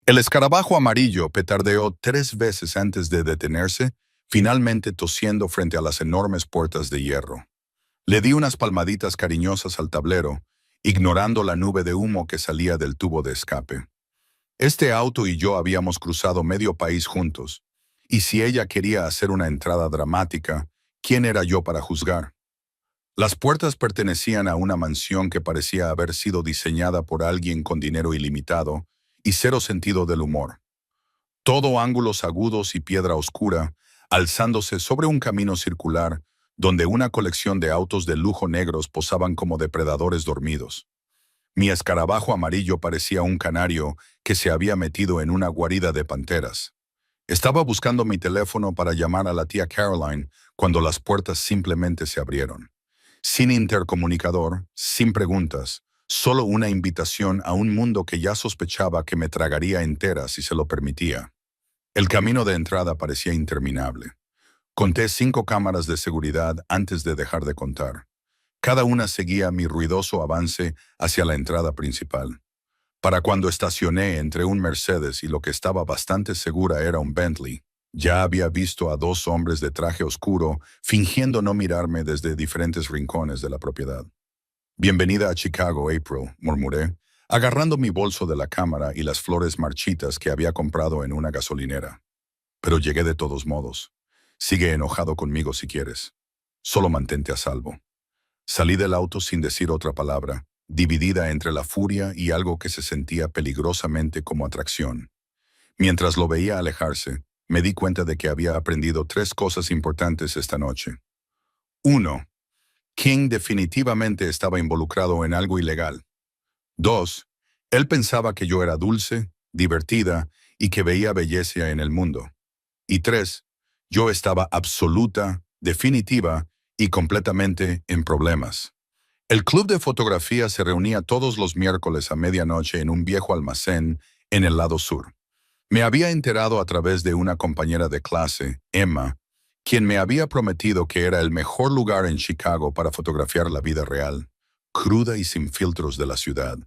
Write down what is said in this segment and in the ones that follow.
El escarabajo amarillo petardeó 3 veces antes de detenerse, finalmente tosiendo frente a las enormes puertas de hierro. Le di unas palmaditas cariñosas al tablero, ignorando la nube de humo que salía del tubo de escape. Este auto y yo habíamos cruzado medio país juntos, y si ella quería hacer una entrada dramática, ¿quién era yo para juzgar? Las puertas pertenecían a una mansión que parecía haber sido diseñada por alguien con dinero ilimitado y cero sentido del humor. Todo ángulos agudos y piedra oscura, alzándose sobre un camino circular donde una colección de autos de lujo negros posaban como depredadores dormidos. Mi escarabajo amarillo parecía un canario que se había metido en una guarida de panteras. Estaba buscando mi teléfono para llamar a la tía Caroline cuando las puertas simplemente se abrieron. Sin intercomunicador, sin preguntas, solo una invitación a un mundo que ya sospechaba que me tragaría entera si se lo permitía. El camino de entrada parecía interminable. Conté 5 cámaras de seguridad antes de dejar de contar. Cada una seguía mi ruidoso avance hacia la entrada principal. Para cuando estacioné entre un Mercedes y lo que estaba bastante segura era un Bentley, ya había visto a 2 hombres de traje oscuro fingiendo no mirarme desde diferentes rincones de la propiedad. «Bienvenida a Chicago, April», murmuré, agarrando mi bolso de la cámara y las flores marchitas que había comprado en una gasolinera. «Pero llegué de todos modos. Sigue enojado conmigo si quieres. Solo mantente a salvo». Salí del auto sin decir otra palabra, dividida entre la furia y algo que se sentía peligrosamente como atracción. Mientras lo veía alejarse, me di cuenta de que había aprendido 3 cosas importantes esta noche. 1. King definitivamente estaba involucrado en algo ilegal. 2. Él pensaba que yo era dulce, divertida y que veía belleza en el mundo. Y 3. Yo estaba absoluta, definitiva y completamente en problemas. El club de fotografía se reunía todos los miércoles a medianoche en un viejo almacén en el lado sur. Me había enterado a través de una compañera de clase, Emma, quien me había prometido que era el mejor lugar en Chicago para fotografiar la vida real, cruda y sin filtros de la ciudad.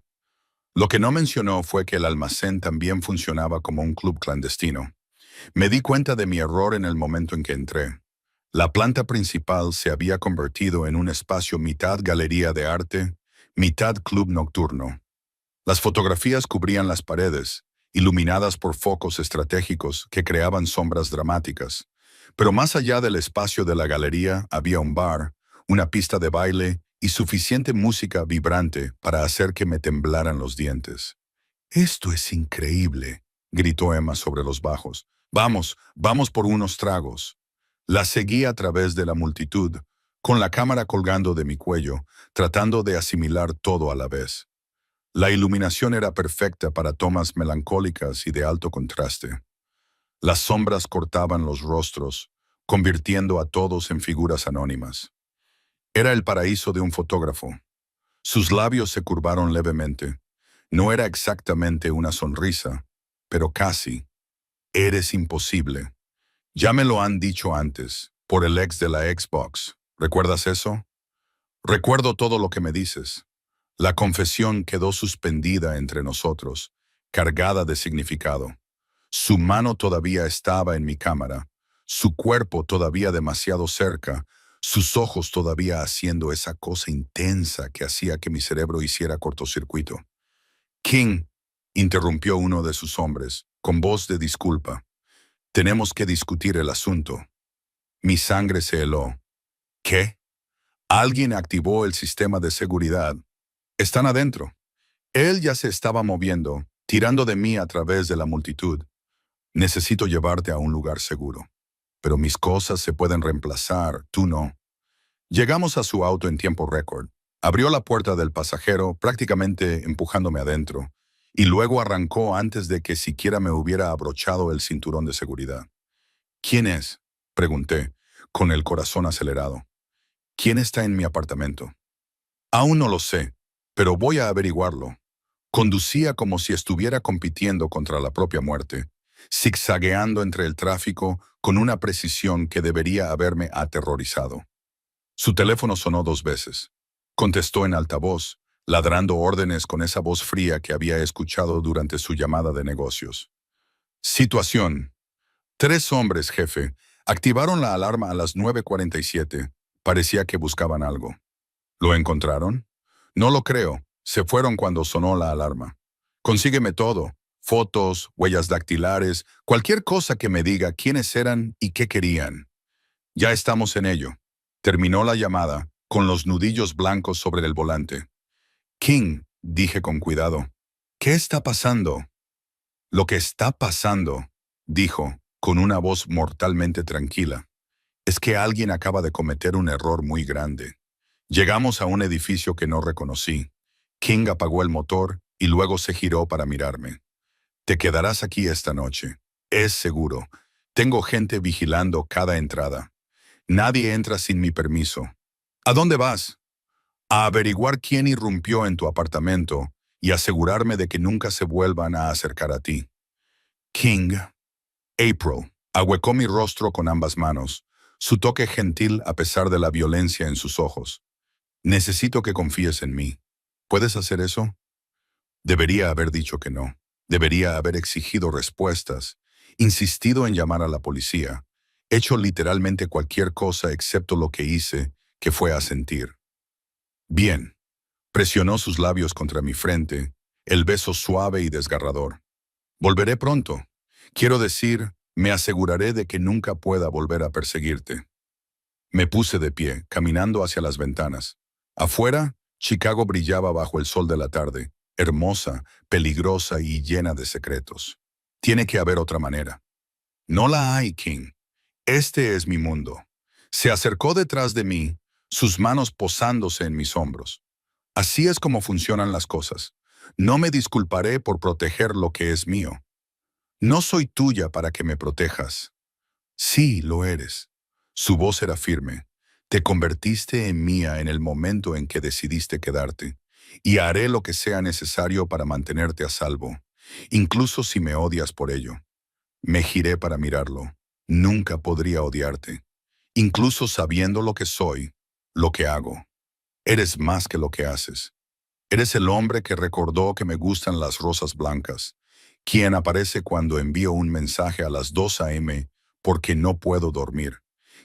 Lo que no mencionó fue que el almacén también funcionaba como un club clandestino. Me di cuenta de mi error en el momento en que entré. La planta principal se había convertido en un espacio mitad galería de arte, mitad club nocturno. Las fotografías cubrían las paredes, iluminadas por focos estratégicos que creaban sombras dramáticas. Pero más allá del espacio de la galería había un bar, una pista de baile y suficiente música vibrante para hacer que me temblaran los dientes. «Esto es increíble», gritó Emma sobre los bajos. «Vamos, vamos por unos tragos». La seguí a través de la multitud, con la cámara colgando de mi cuello, tratando de asimilar todo a la vez. La iluminación era perfecta para tomas melancólicas y de alto contraste. Las sombras cortaban los rostros, convirtiendo a todos en figuras anónimas. Era el paraíso de un fotógrafo. Sus labios se curvaron levemente. No era exactamente una sonrisa, pero casi. «Eres imposible». Ya me lo han dicho antes, por el ex de la Xbox. ¿Recuerdas eso? Recuerdo todo lo que me dices. La confesión quedó suspendida entre nosotros, cargada de significado. Su mano todavía estaba en mi cámara, su cuerpo todavía demasiado cerca, sus ojos todavía haciendo esa cosa intensa que hacía que mi cerebro hiciera cortocircuito. «King», interrumpió uno de sus hombres, con voz de disculpa. «Tenemos que discutir el asunto». Mi sangre se heló. ¿Qué? Alguien activó el sistema de seguridad. Están adentro. Él ya se estaba moviendo, tirando de mí a través de la multitud. «Necesito llevarte a un lugar seguro. Pero mis cosas se pueden reemplazar, tú no». Llegamos a su auto en tiempo récord. Abrió la puerta del pasajero, prácticamente empujándome adentro, y luego arrancó antes de que siquiera me hubiera abrochado el cinturón de seguridad. «¿Quién es?», pregunté, con el corazón acelerado. «¿Quién está en mi apartamento?». «Aún no lo sé, pero voy a averiguarlo». Conducía como si estuviera compitiendo contra la propia muerte, zigzagueando entre el tráfico con una precisión que debería haberme aterrorizado. Su teléfono sonó 2 veces. Contestó en altavoz, ladrando órdenes con esa voz fría que había escuchado durante su llamada de negocios. Situación. 3 hombres, jefe, activaron la alarma a las 9:47. Parecía que buscaban algo. ¿Lo encontraron? No lo creo. Se fueron cuando sonó la alarma. Consígueme todo. Fotos, huellas dactilares, cualquier cosa que me diga quiénes eran y qué querían. Ya estamos en ello. Terminó la llamada, con los nudillos blancos sobre el volante. King, dije con cuidado. ¿Qué está pasando? Lo que está pasando, dijo, con una voz mortalmente tranquila, es que alguien acaba de cometer un error muy grande. Llegamos a un edificio que no reconocí. King apagó el motor y luego se giró para mirarme. Te quedarás aquí esta noche. Es seguro. Tengo gente vigilando cada entrada. Nadie entra sin mi permiso. ¿A dónde vas? A averiguar quién irrumpió en tu apartamento y asegurarme de que nunca se vuelvan a acercar a ti. King. April. Ahuecó mi rostro con ambas manos, su toque gentil a pesar de la violencia en sus ojos. Necesito que confíes en mí. ¿Puedes hacer eso? Debería haber dicho que no. Debería haber exigido respuestas, insistido en llamar a la policía, hecho literalmente cualquier cosa excepto lo que hice, que fue asentir. Bien. Presionó sus labios contra mi frente, el beso suave y desgarrador. Volveré pronto. Quiero decir, me aseguraré de que nunca pueda volver a perseguirte. Me puse de pie, caminando hacia las ventanas. Afuera, Chicago brillaba bajo el sol de la tarde, hermosa, peligrosa y llena de secretos. Tiene que haber otra manera. No la hay, King. Este es mi mundo. Se acercó detrás de mí, sus manos posándose en mis hombros. Así es como funcionan las cosas. No me disculparé por proteger lo que es mío. No soy tuya para que me protejas. Sí, lo eres. Su voz era firme. Te convertiste en mía en el momento en que decidiste quedarte, y haré lo que sea necesario para mantenerte a salvo, incluso si me odias por ello. Me giré para mirarlo. Nunca podría odiarte, incluso sabiendo lo que soy, lo que hago. Eres más que lo que haces. Eres el hombre que recordó que me gustan las rosas blancas, quien aparece cuando envío un mensaje a las 2 a.m. porque no puedo dormir,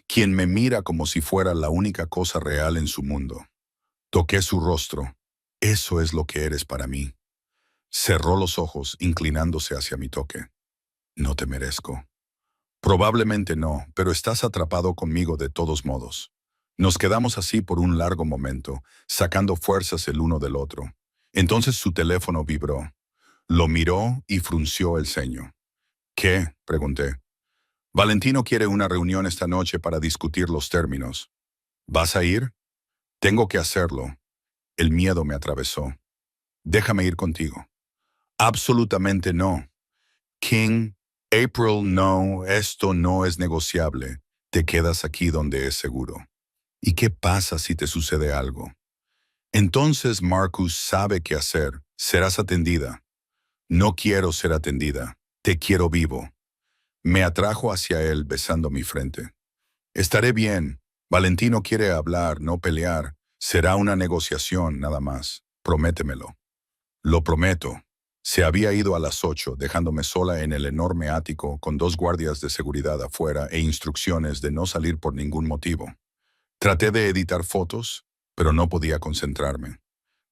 quien me mira como si fuera la única cosa real en su mundo. Toqué su rostro. Eso es lo que eres para mí. Cerró los ojos, inclinándose hacia mi toque. No te merezco. Probablemente no, pero estás atrapado conmigo de todos modos. Nos quedamos así por un largo momento, sacando fuerzas el uno del otro. Entonces su teléfono vibró. Lo miró y frunció el ceño. ¿Qué? Pregunté. Valentino quiere una reunión esta noche para discutir los términos. ¿Vas a ir? Tengo que hacerlo. El miedo me atravesó. Déjame ir contigo. Absolutamente no. King, April, no, esto no es negociable. Te quedas aquí donde es seguro. ¿Y qué pasa si te sucede algo? Entonces Marcus sabe qué hacer. Serás atendida. No quiero ser atendida. Te quiero vivo. Me atrajo hacia él besando mi frente. Estaré bien. Valentino quiere hablar, no pelear. Será una negociación, nada más. Prométemelo. Lo prometo. Se había ido a las 8, dejándome sola en el enorme ático con 2 guardias de seguridad afuera e instrucciones de no salir por ningún motivo. Traté de editar fotos, pero no podía concentrarme.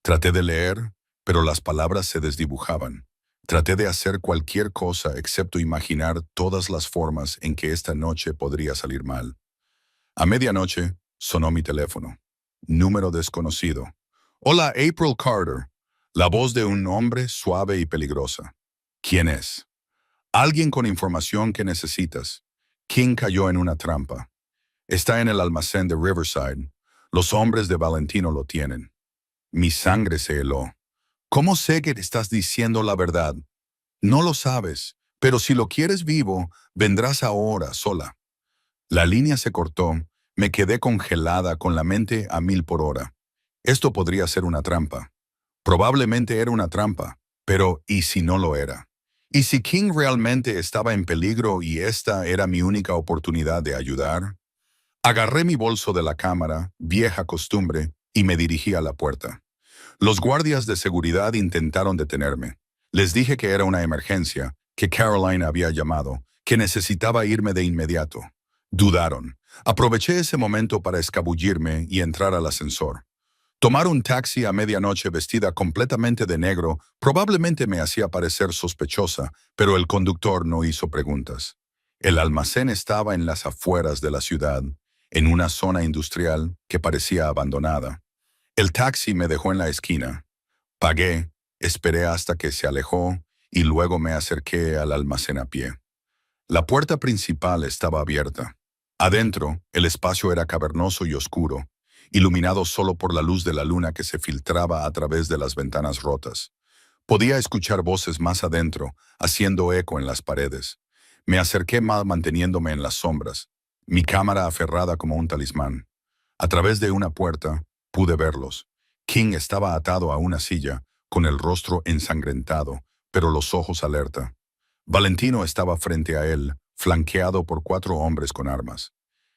Traté de leer, pero las palabras se desdibujaban. Traté de hacer cualquier cosa excepto imaginar todas las formas en que esta noche podría salir mal. A medianoche, sonó mi teléfono. Número desconocido. Hola, April Carter. La voz de un hombre suave y peligrosa. ¿Quién es? Alguien con información que necesitas. King cayó en una trampa. Está en el almacén de Riverside. Los hombres de Valentino lo tienen. Mi sangre se heló. ¿Cómo sé que te estás diciendo la verdad? No lo sabes, pero si lo quieres vivo, vendrás ahora, sola. La línea se cortó. Me quedé congelada con la mente a 1000 por hora. Esto podría ser una trampa. Probablemente era una trampa, pero ¿y si no lo era? ¿Y si King realmente estaba en peligro y esta era mi única oportunidad de ayudar? Agarré mi bolso de la cámara, vieja costumbre, y me dirigí a la puerta. Los guardias de seguridad intentaron detenerme. Les dije que era una emergencia, que Caroline había llamado, que necesitaba irme de inmediato. Dudaron. Aproveché ese momento para escabullirme y entrar al ascensor. Tomar un taxi a medianoche vestida completamente de negro probablemente me hacía parecer sospechosa, pero el conductor no hizo preguntas. El almacén estaba en las afueras de la ciudad, en una zona industrial que parecía abandonada. El taxi me dejó en la esquina. Pagué, esperé hasta que se alejó y luego me acerqué al almacén a pie. La puerta principal estaba abierta. Adentro, el espacio era cavernoso y oscuro, iluminado solo por la luz de la luna que se filtraba a través de las ventanas rotas. Podía escuchar voces más adentro, haciendo eco en las paredes. Me acerqué más manteniéndome en las sombras, mi cámara aferrada como un talismán. A través de una puerta, pude verlos. King estaba atado a una silla, con el rostro ensangrentado, pero los ojos alerta. Valentino estaba frente a él, flanqueado por 4 hombres con armas.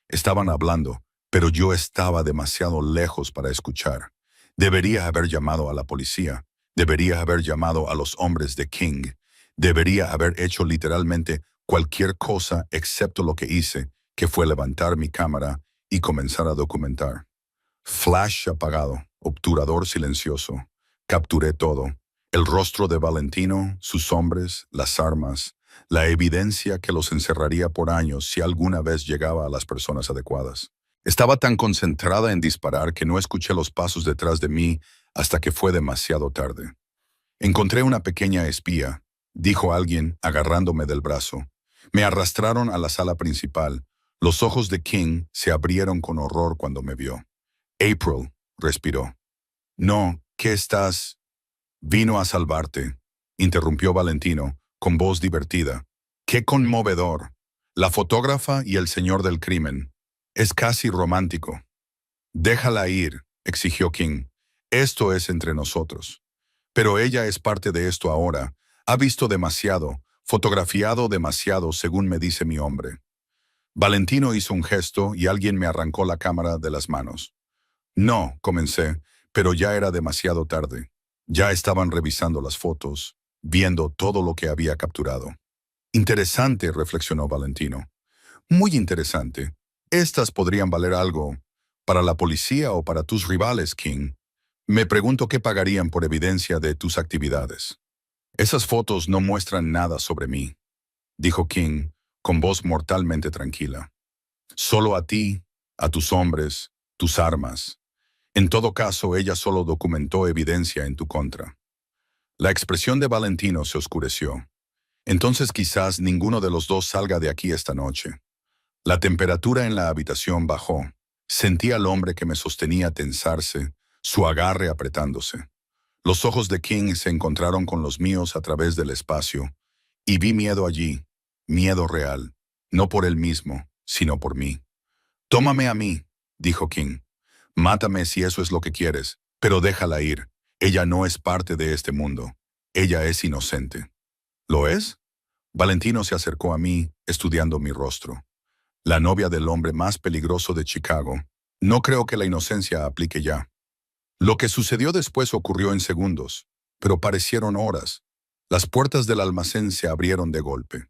Estaban hablando, pero yo estaba demasiado lejos para escuchar. Debería haber llamado a la policía. Debería haber llamado a los hombres de King. Debería haber hecho literalmente cualquier cosa excepto lo que hice, que fue levantar mi cámara y comenzar a documentar. Flash apagado, obturador silencioso. Capturé todo. El rostro de Valentino, sus hombres, las armas, la evidencia que los encerraría por años si alguna vez llegaba a las personas adecuadas. Estaba tan concentrada en disparar que no escuché los pasos detrás de mí hasta que fue demasiado tarde. Encontré una pequeña espía, dijo alguien agarrándome del brazo. Me arrastraron a la sala principal. Los ojos de King se abrieron con horror cuando me vio. April, respiró. No, ¿qué estás? Vino a salvarte, interrumpió Valentino, con voz divertida. ¡Qué conmovedor! La fotógrafa y el señor del crimen. Es casi romántico. Déjala ir, exigió King. Esto es entre nosotros. Pero ella es parte de esto ahora. Ha visto demasiado, fotografiado demasiado, según me dice mi hombre. Valentino hizo un gesto y alguien me arrancó la cámara de las manos. No, comencé, pero ya era demasiado tarde. Ya estaban revisando las fotos, viendo todo lo que había capturado. Interesante, reflexionó Valentino. Muy interesante. Estas podrían valer algo para la policía o para tus rivales, King. Me pregunto qué pagarían por evidencia de tus actividades. Esas fotos no muestran nada sobre mí, dijo King, con voz mortalmente tranquila. Solo a ti, a tus hombres, tus armas. En todo caso, ella solo documentó evidencia en tu contra. La expresión de Valentino se oscureció. Entonces quizás ninguno de los dos salga de aquí esta noche. La temperatura en la habitación bajó. Sentí al hombre que me sostenía tensarse, su agarre apretándose. Los ojos de King se encontraron con los míos a través del espacio, y vi miedo allí, miedo real, no por él mismo, sino por mí. Tómame a mí, dijo King. Mátame si eso es lo que quieres, pero déjala ir. Ella no es parte de este mundo. Ella es inocente. ¿Lo es? Valentino se acercó a mí, estudiando mi rostro. La novia del hombre más peligroso de Chicago. No creo que la inocencia aplique ya. Lo que sucedió después ocurrió en segundos, pero parecieron horas. Las puertas del almacén se abrieron de golpe.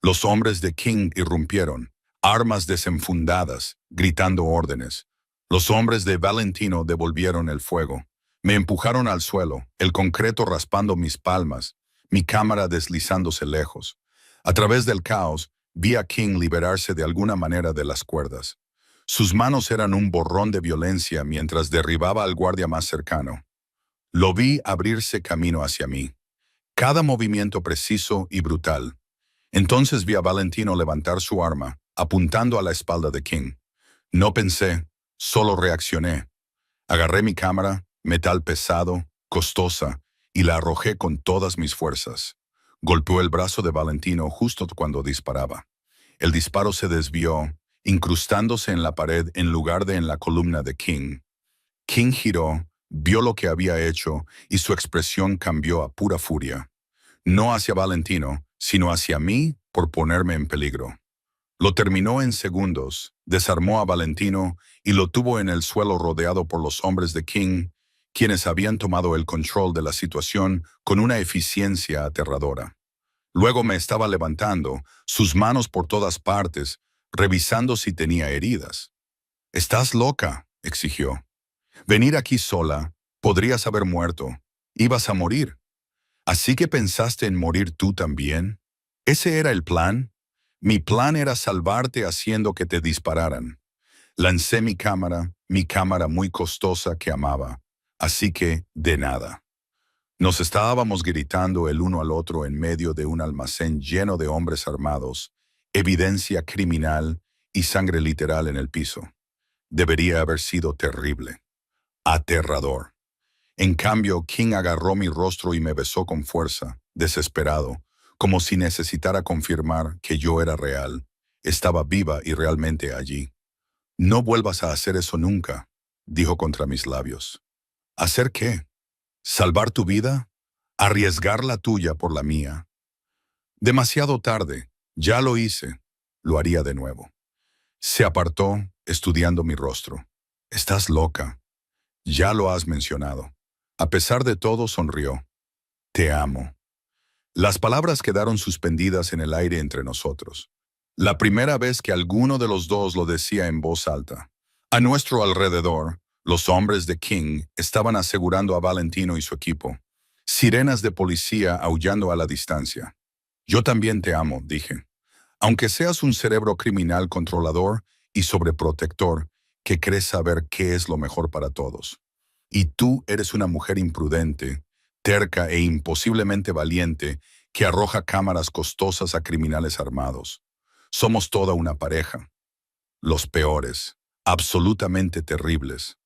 Los hombres de King irrumpieron, armas desenfundadas, gritando órdenes. Los hombres de Valentino devolvieron el fuego. Me empujaron al suelo, el concreto raspando mis palmas, mi cámara deslizándose lejos. A través del caos, vi a King liberarse de alguna manera de las cuerdas. Sus manos eran un borrón de violencia mientras derribaba al guardia más cercano. Lo vi abrirse camino hacia mí. Cada movimiento preciso y brutal. Entonces vi a Valentino levantar su arma, apuntando a la espalda de King. No pensé, solo reaccioné. Agarré mi cámara, metal pesado, costosa, y la arrojé con todas mis fuerzas. Golpeó el brazo de Valentino justo cuando disparaba. El disparo se desvió, incrustándose en la pared en lugar de en la columna de King. King giró, vio lo que había hecho y su expresión cambió a pura furia. No hacia Valentino, sino hacia mí por ponerme en peligro. Lo terminó en segundos, desarmó a Valentino y lo tuvo en el suelo rodeado por los hombres de King, quienes habían tomado el control de la situación con una eficiencia aterradora. Luego me estaba levantando, sus manos por todas partes, revisando si tenía heridas. «¿Estás loca?», exigió. «Venir aquí sola, podrías haber muerto. Ibas a morir. ¿Así que pensaste en morir tú también? ¿Ese era el plan? Mi plan era salvarte haciendo que te dispararan. Lancé mi cámara muy costosa que amaba. Así que, de nada». Nos estábamos gritando el uno al otro en medio de un almacén lleno de hombres armados, evidencia criminal y sangre literal en el piso. Debería haber sido terrible. Aterrador. En cambio, King agarró mi rostro y me besó con fuerza, desesperado, como si necesitara confirmar que yo era real. Estaba viva y realmente allí. «No vuelvas a hacer eso nunca», dijo contra mis labios. «¿Hacer qué? ¿Salvar tu vida? ¿Arriesgar la tuya por la mía?» Demasiado tarde. Ya lo hice. Lo haría de nuevo. Se apartó, estudiando mi rostro. «Estás loca. Ya lo has mencionado». A pesar de todo, sonrió. «Te amo». Las palabras quedaron suspendidas en el aire entre nosotros. La primera vez que alguno de los dos lo decía en voz alta. A nuestro alrededor, los hombres de King estaban asegurando a Valentino y su equipo. Sirenas de policía aullando a la distancia. «Yo también te amo», dije. «Aunque seas un cerebro criminal controlador y sobreprotector que crees saber qué es lo mejor para todos. Y tú eres una mujer imprudente, terca e imposiblemente valiente que arroja cámaras costosas a criminales armados. Somos toda una pareja. Los peores, absolutamente terribles».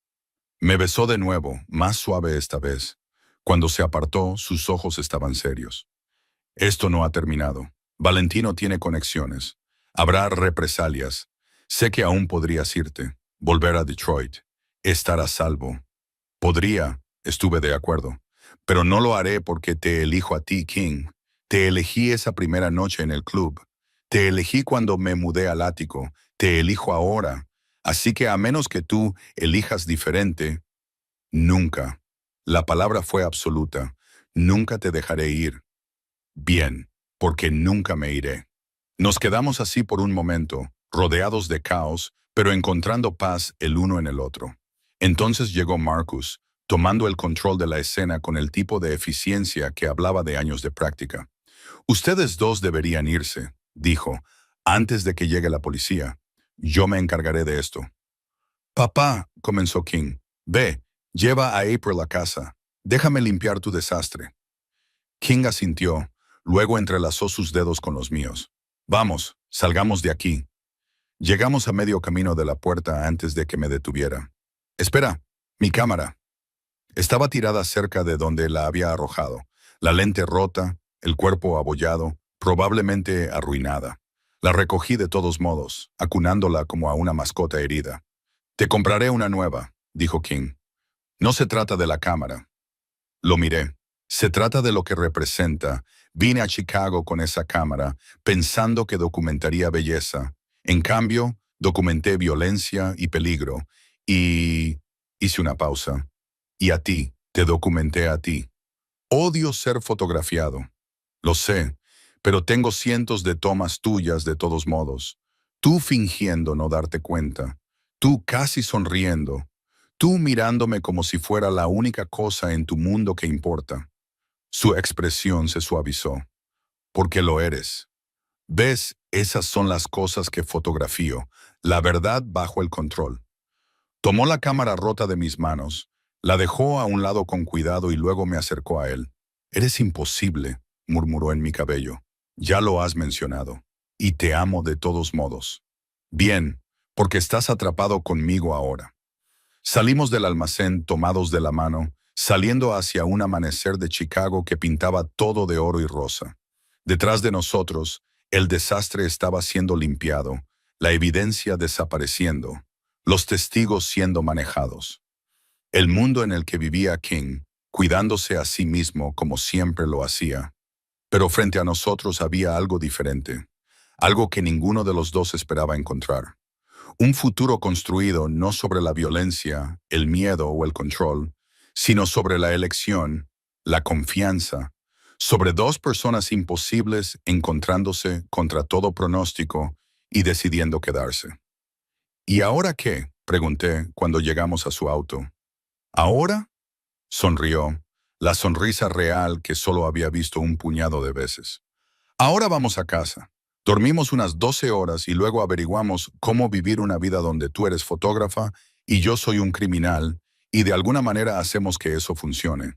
Me besó de nuevo, más suave esta vez. Cuando se apartó, sus ojos estaban serios. «Esto no ha terminado. Valentino tiene conexiones. Habrá represalias. Sé que aún podrías irte, volver a Detroit, estar a salvo. Podría, estuve de acuerdo. Pero no lo haré porque te elijo a ti, King. Te elegí esa primera noche en el club. Te elegí cuando me mudé al ático. Te elijo ahora. Así que a menos que tú elijas diferente, nunca». La palabra fue absoluta. «Nunca te dejaré ir». «Bien, porque nunca me iré». Nos quedamos así por un momento, rodeados de caos, pero encontrando paz el uno en el otro. Entonces llegó Marcus, tomando el control de la escena con el tipo de eficiencia que hablaba de años de práctica. «Ustedes dos deberían irse», dijo, «antes de que llegue la policía. Yo me encargaré de esto». «Papá», comenzó King, «ve, lleva a April a casa. Déjame limpiar tu desastre». King asintió, luego entrelazó sus dedos con los míos. «Vamos, salgamos de aquí». Llegamos a medio camino de la puerta antes de que me detuviera. «Espera, mi cámara». Estaba tirada cerca de donde la había arrojado, la lente rota, el cuerpo abollado, probablemente arruinada. La recogí de todos modos, acunándola como a una mascota herida. «Te compraré una nueva», dijo King. «No se trata de la cámara». Lo miré. «Se trata de lo que representa. Vine a Chicago con esa cámara, pensando que documentaría belleza. En cambio, documenté violencia y peligro. Y...» hice una pausa. «Y a ti, te documenté a ti. Odio ser fotografiado. Lo sé, pero tengo cientos de tomas tuyas de todos modos. Tú fingiendo no darte cuenta. Tú casi sonriendo. Tú mirándome como si fuera la única cosa en tu mundo que importa». Su expresión se suavizó. «Porque lo eres. ¿Ves? Esas son las cosas que fotografío, la verdad bajo el control». Tomó la cámara rota de mis manos, la dejó a un lado con cuidado y luego me acercó a él. «Eres imposible», murmuró en mi cabello. «Ya lo has mencionado. Y te amo de todos modos». «Bien, porque estás atrapado conmigo ahora». Salimos del almacén tomados de la mano, saliendo hacia un amanecer de Chicago que pintaba todo de oro y rosa. Detrás de nosotros, el desastre estaba siendo limpiado, la evidencia desapareciendo, los testigos siendo manejados. El mundo en el que vivía King, cuidándose a sí mismo como siempre lo hacía. Pero frente a nosotros había algo diferente, algo que ninguno de los dos esperaba encontrar. Un futuro construido no sobre la violencia, el miedo o el control, sino sobre la elección, la confianza, sobre dos personas imposibles encontrándose contra todo pronóstico y decidiendo quedarse. ¿Y ahora qué?, pregunté cuando llegamos a su auto. ¿Ahora? Sonrió, la sonrisa real que solo había visto un puñado de veces. Ahora vamos a casa. Dormimos unas 12 horas y luego averiguamos cómo vivir una vida donde tú eres fotógrafa y yo soy un criminal, y de alguna manera hacemos que eso funcione.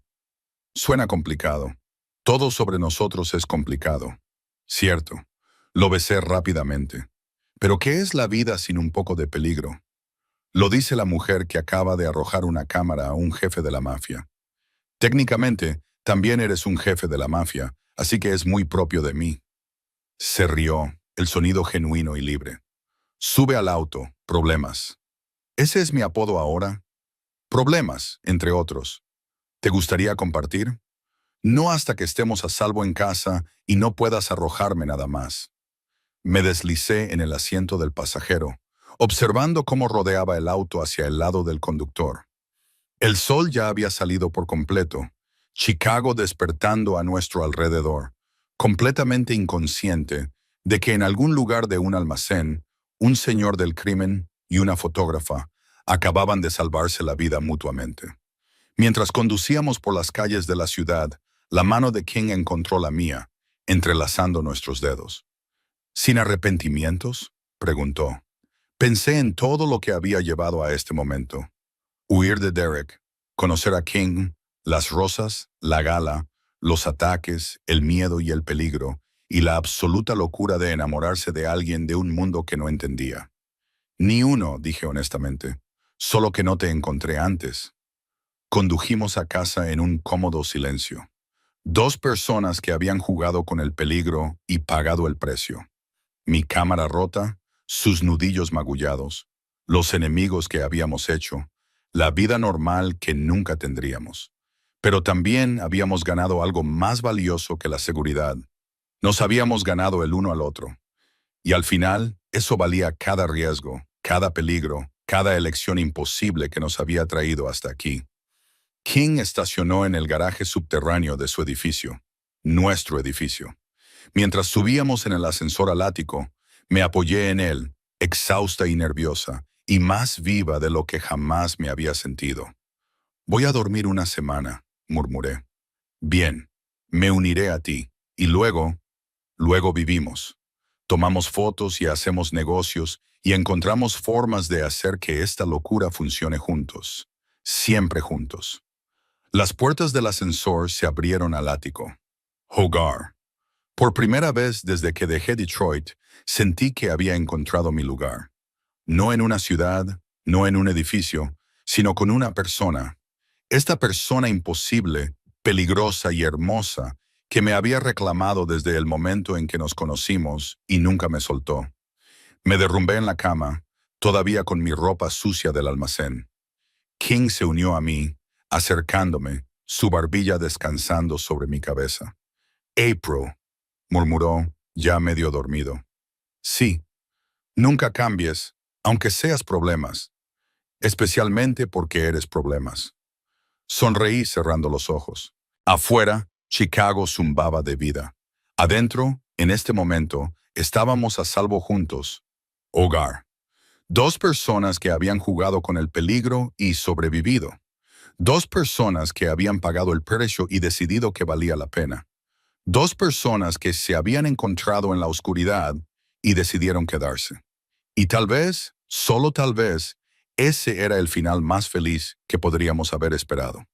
Suena complicado. Todo sobre nosotros es complicado. Cierto. Lo besé rápidamente. Pero ¿qué es la vida sin un poco de peligro? Lo dice la mujer que acaba de arrojar una cámara a un jefe de la mafia. Técnicamente, también eres un jefe de la mafia, así que es muy propio de mí. Se rió, el sonido genuino y libre. Sube al auto, problemas. ¿Ese es mi apodo ahora? Problemas, entre otros. ¿Te gustaría compartir? No hasta que estemos a salvo en casa y no puedas arrojarme nada más. Me deslicé en el asiento del pasajero, observando cómo rodeaba el auto hacia el lado del conductor. El sol ya había salido por completo, Chicago despertando a nuestro alrededor, completamente inconsciente de que en algún lugar de un almacén, un señor del crimen y una fotógrafa acababan de salvarse la vida mutuamente. Mientras conducíamos por las calles de la ciudad, la mano de King encontró la mía, entrelazando nuestros dedos. ¿Sin arrepentimientos?, preguntó. Pensé en todo lo que había llevado a este momento. Huir de Derek, conocer a King, las rosas, la gala, los ataques, el miedo y el peligro, y la absoluta locura de enamorarse de alguien de un mundo que no entendía. Ni uno, dije honestamente, solo que no te encontré antes. Condujimos a casa en un cómodo silencio. Dos personas que habían jugado con el peligro y pagado el precio. Mi cámara rota, sus nudillos magullados, los enemigos que habíamos hecho, la vida normal que nunca tendríamos. Pero también habíamos ganado algo más valioso que la seguridad. Nos habíamos ganado el uno al otro. Y al final, eso valía cada riesgo, cada peligro, cada elección imposible que nos había traído hasta aquí. King estacionó en el garaje subterráneo de su edificio, nuestro edificio. Mientras subíamos en el ascensor al ático, me apoyé en él, exhausta y nerviosa, y más viva de lo que jamás me había sentido. Voy a dormir una semana, murmuré. Bien, me uniré a ti, y luego vivimos. Tomamos fotos y hacemos negocios y encontramos formas de hacer que esta locura funcione juntos, siempre juntos. Las puertas del ascensor se abrieron al ático. Hogar. Por primera vez desde que dejé Detroit, sentí que había encontrado mi lugar. No en una ciudad, no en un edificio, sino con una persona. Esta persona imposible, peligrosa y hermosa, que me había reclamado desde el momento en que nos conocimos y nunca me soltó. Me derrumbé en la cama, todavía con mi ropa sucia del almacén. King se unió a mí, acercándome, su barbilla descansando sobre mi cabeza. April, murmuró, ya medio dormido. Sí, nunca cambies, aunque seas problemas, especialmente porque eres problemas. Sonreí cerrando los ojos. Afuera, Chicago zumbaba de vida. Adentro, en este momento, estábamos a salvo juntos. Hogar. Dos personas que habían jugado con el peligro y sobrevivido. Dos personas que habían pagado el precio y decidido que valía la pena. Dos personas que se habían encontrado en la oscuridad y decidieron quedarse. Y tal vez, solo tal vez, ese era el final más feliz que podríamos haber esperado.